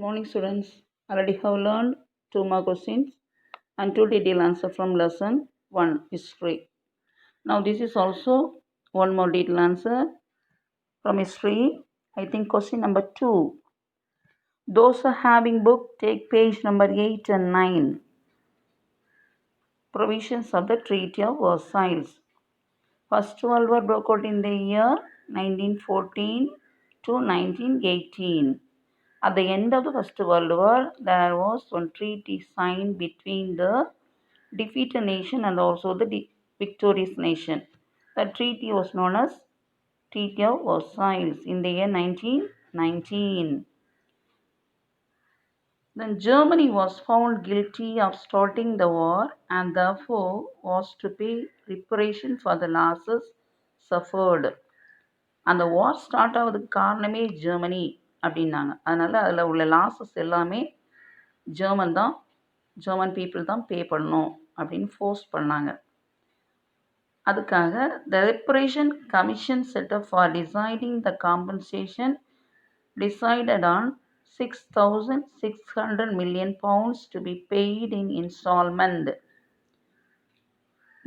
Morning students, already have learned 2 more questions and 2 detailed answer from lesson 1 history. Now this is also one more detailed answer from history. I think question number 2. Those are having book take page number 8 and 9. Provisions of the Treaty of Versailles. First World War broke out in the year 1914 to 1918. At the end of the First World War, there was one treaty signed between the defeated nation and also the victorious nation. The treaty was known as Treaty of Versailles in the year 1919. Then Germany was found guilty of starting the war and therefore was to pay reparation for the losses suffered. அந்த வார் start ஆகுதுக்கு காரணமே Germany அப்படின்னாங்க. அதனால் அதில் உள்ள losses எல்லாமே German people தான் பே பண்ணணும் அப்படின்னு ஃபோர்ஸ் பண்ணாங்க. அதுக்காக the reparation commission set up for deciding the compensation decided on 6,600 million pounds to be paid in installment.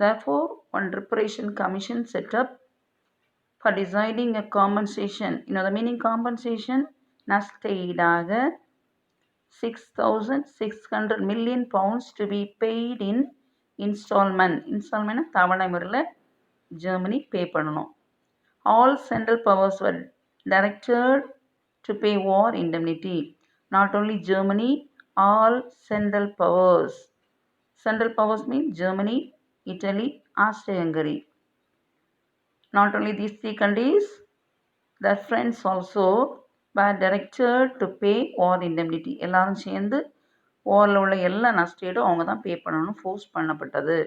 Therefore, one reparation commission set up for deciding a compensation. You know the meaning compensation? நஷ்டஈடாக 6,600 million pounds to be paid in installment. Installment தவணை முறையில் Germany பே பண்ணணும். All central powers were directed to pay war indemnity. Not only Germany, all central powers. Central powers mean Germany, Italy, Austria-Hungary. Not only these three countries, their friends also were directed to pay war indemnity. எல்லாரும் சேர்ந்து வாரில் உள்ள எல்லா நஷ்டீடும் அவங்க தான் பே பண்ணணும் force பண்ணப்பட்டது.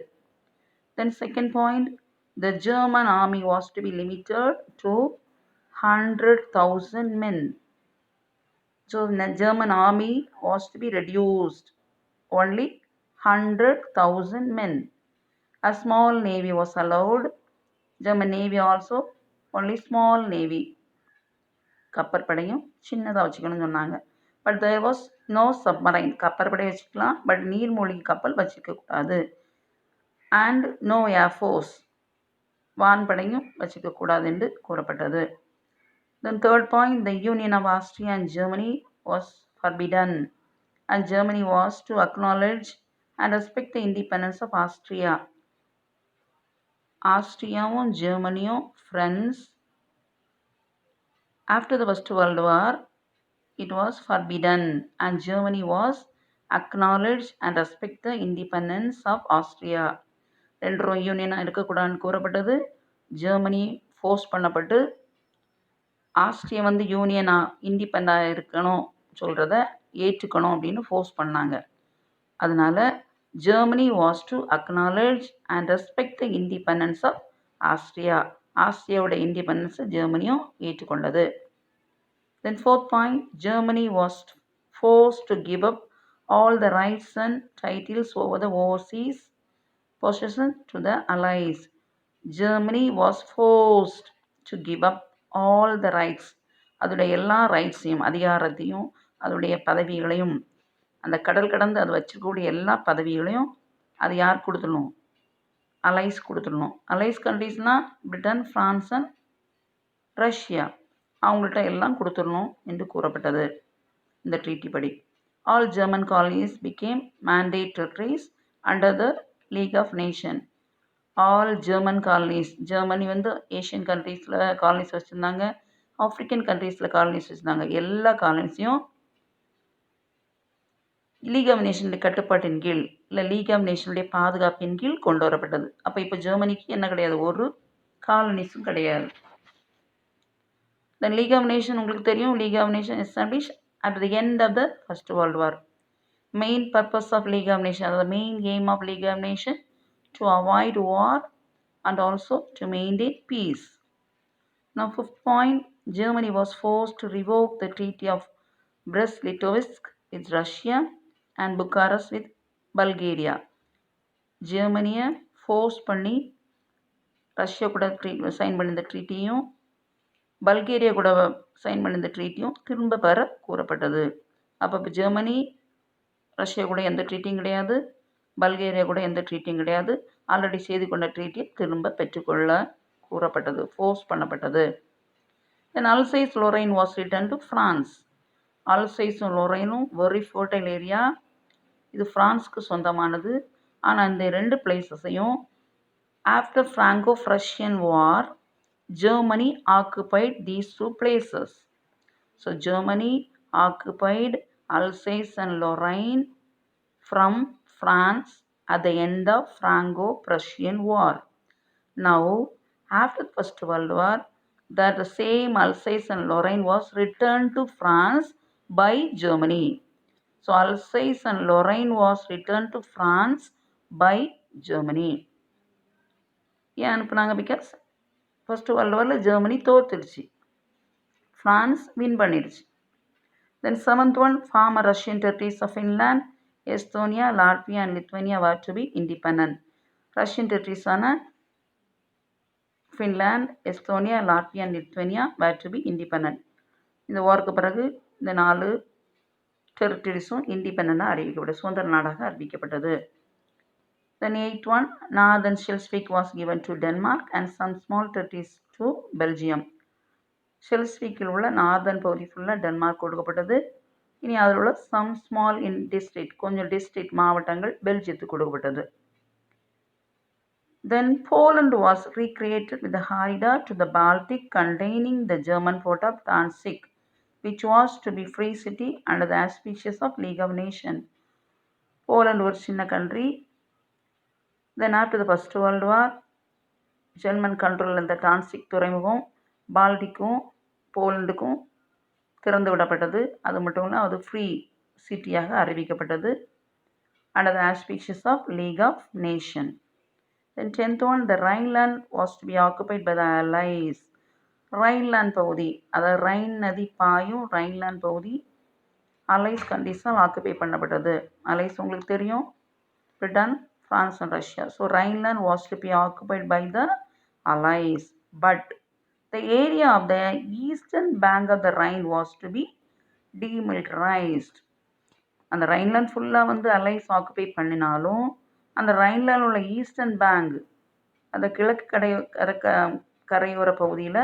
Then second point, the German army was to be limited to 100,000 men. So the German army was to be reduced only 100,000 men. A small navy was allowed. German navy also only small navy. கப்பற்படையும் சின்னதாக வச்சுக்கணும்னு சொன்னாங்க. But there was no submarine. கப்பற்படை வச்சுக்கலாம், but நீர்மூழ்கி கப்பல் வச்சுக்கக்கூடாது. And no air force, வான்படையும் வச்சுக்கக்கூடாது என்று கூறப்பட்டது. Then third point, the union of Austria and Germany was forbidden, and Germany was to acknowledge and respect the independence of Austria. ஆஸ்ட்ரியாவும் ஜெர்மனியும் friends. After the First World War, it was forbidden and Germany was acknowledged and respect the independence of Austria. ரெண்டும் யூனியனாக இருக்கக்கூடாதுன்னு கூறப்பட்டது. Germany force பண்ணப்பட்டு Austria யூனியனாக இண்டிபெண்டாக இருக்கணும் சொல்கிறத ஏற்றுக்கணும் அப்படின்னு ஃபோர்ஸ் பண்ணாங்க. அதனால் Germany was to acknowledge and respect the independence of Austria. ஆஸ்ட்ரியாவோட இண்டிபெண்டன்ஸை ஜெர்மனியும் ஏற்றுக்கொண்டது. Then fourth point, Germany was forced to give up all the rights and titles over the overseas possessions to the Allies. Germany was forced to give up all the rights. அதோடைய எல்லா ரைட்ஸையும், அதிகாரத்தையும், அதோடைய பதவிகளையும், அந்த கடல் கடந்து அது வச்சுக்கூடிய எல்லா பதவிகளையும் அது யார் கொடுத்துடணும்? அலைஸ் கொடுத்துடணும். அலைஸ் கண்ட்ரீஸ்னால் பிரிட்டன், ஃப்ரான்ஸ் அண்ட் ரஷ்யா. அவங்கள்ட்ட எல்லாம் கொடுத்துடணும் என்று கூறப்பட்டது இந்த ட்ரீட்டி படி. All German colonies became mandate territories under the League of Nation. All German colonies, Germany Asian கண்ட்ரீஸில் காலனிஸ் வச்சுருந்தாங்க, ஆஃப்ரிக்கன் கண்ட்ரீஸில் காலனிஸ் வச்சுருந்தாங்க. எல்லா காலனிஸையும் லீக் ஆஃப் நேஷனுடைய கட்டுப்பாட்டின் கீழ் இல்லை லீக் ஆஃப் நேஷனுடைய பாதுகாப்பின் கீழ் கொண்டு வரப்பட்டது. அப்போ இப்போ ஜெர்மனிக்கு என்ன கிடையாது? ஒரு காலனிஸும் கிடையாது. The League of Nations உங்களுக்கு தெரியும். League of Nations established at the end of the First World War. Main purpose of League of Nations, the main aim of League of Nations to avoid war and also to maintain peace. Now fifth point, Germany was forced to revoke the Treaty of Brest-Litovsk with Russia and Bucharest with Bulgaria. ஜெர்மனியை force பண்ணி Russia கூட sign பண்ணியிருந்த ட்ரீட்டியும் Bulgaria கூட sign பண்ணியிருந்த ட்ரீட்டியும் திரும்ப பெற கூறப்பட்டது. அப்போ இப்போ ஜெர்மனி ரஷ்யா கூட எந்த ட்ரீட்டியும் கிடையாது, பல்கேரியா கூட எந்த ட்ரீட்டியும் கிடையாது. ஆல்ரெடி செய்து கொண்ட ட்ரீட்டியை திரும்ப பெற்றுக்கொள்ள கூறப்பட்டது, ஃபோர்ஸ் பண்ணப்பட்டது. Then Alsace Lorraine was return to France. அல்சைஸும் லொரைனும் வெரி ஃபர்டைல் ஏரியா, இது ஃப்ரான்ஸ்க்கு சொந்தமானது. ஆனால் இந்த 2 பிளேசஸையும் after Franco Prussian war Germany occupied these 2 places. So Germany occupied Alsace and Lorraine from France at the end of Franco-Prussian War. Now, after the First World War, that the same Alsace and Lorraine was returned to France by Germany. So Alsace and Lorraine was returned to France by Germany. ஏன் அனுப்புனாங்க? Because first world வாரில் Germany தோத்துடுச்சு, France win பண்ணிடுச்சு. தென் 7th one, former Russian territories of Finland, Estonia, Latvia and Lithuania were to be independent. Russian டெரிட்டரிஸான Finland, Estonia, Latvia and Lithuania were to be independent. இந்த வாருக்கு பிறகு இந்த 4 டெரிட்டரிஸும் இண்டிபெண்டாக அறிவிக்கப்பட்டது, சுதந்திர நாடாக அறிவிக்கப்பட்டது. Then 8th one, northern Schleswig was given to Denmark and some small territories to Belgium. ஷெல்ஸ்விக்கில் உள்ள நார்தன் பகுதி ஃபுல்லாக டென்மார்க் கொடுக்கப்பட்டது. இனி அதில் உள்ள சம் ஸ்மால் இன் டிஸ்ட்ரிக்ட், கொஞ்சம் டிஸ்ட்ரிக்ட் மாவட்டங்கள் பெல்ஜியத்துக்கு கொடுக்கப்பட்டது. Then Poland was recreated with the corridor to the Baltic containing the German port of Danzig, which was to be free city under the auspices of League of Nations. Poland ஒரு சின்ன country. Then after the first world war German கண்ட்ரோலில் இருந்த Danzig துறைமுகம் பால்டிக்கும் போலண்டுக்கும் திறந்து விடப்பட்டது. அது மட்டும் இல்லை, அது ஃப்ரீ சிட்டியாக அறிவிக்கப்பட்டது under the auspices of League of Nation. Then 10th one, the Rhineland was to be occupied by the Allies. Rhineland பகுதி, அதாவது ரைன் நதி பாயும் ரைன்லாண்ட் பகுதி அலைஸ் கண்ட்ரீஸால் ஆக்குபை பண்ணப்பட்டது. அலைஸ் உங்களுக்கு தெரியும், Britain, France and Russia. So Rhineland was to be occupied by the Allies, but the area of the eastern bank of the Rhine was to be demilitarized. அந்த ரைன்லாண்ட் ஃபுல்லாக வந்து Alice occupy பண்ணினாலும் அந்த ரைன்லாண்ட் உள்ள eastern bank, அந்த கிழக்கு கரையோர பகுதியில்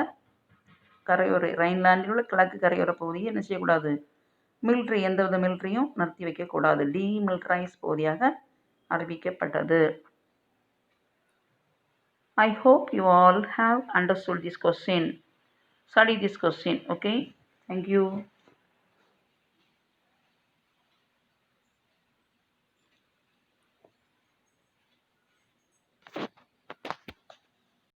ரைன்லாண்டில் உள்ள கிழக்கு கரையோர பகுதியை என்ன செய்யக்கூடாது, மிலிட்ரி எந்தவித மிலிட்ரியும் நிறுத்தி வைக்கக்கூடாது, டீமிலிட்டரைஸ் பகுதியாக அறிவிக்கப்பட்டது. I hope you all have understood this question. Study this question. Okay. Thank you.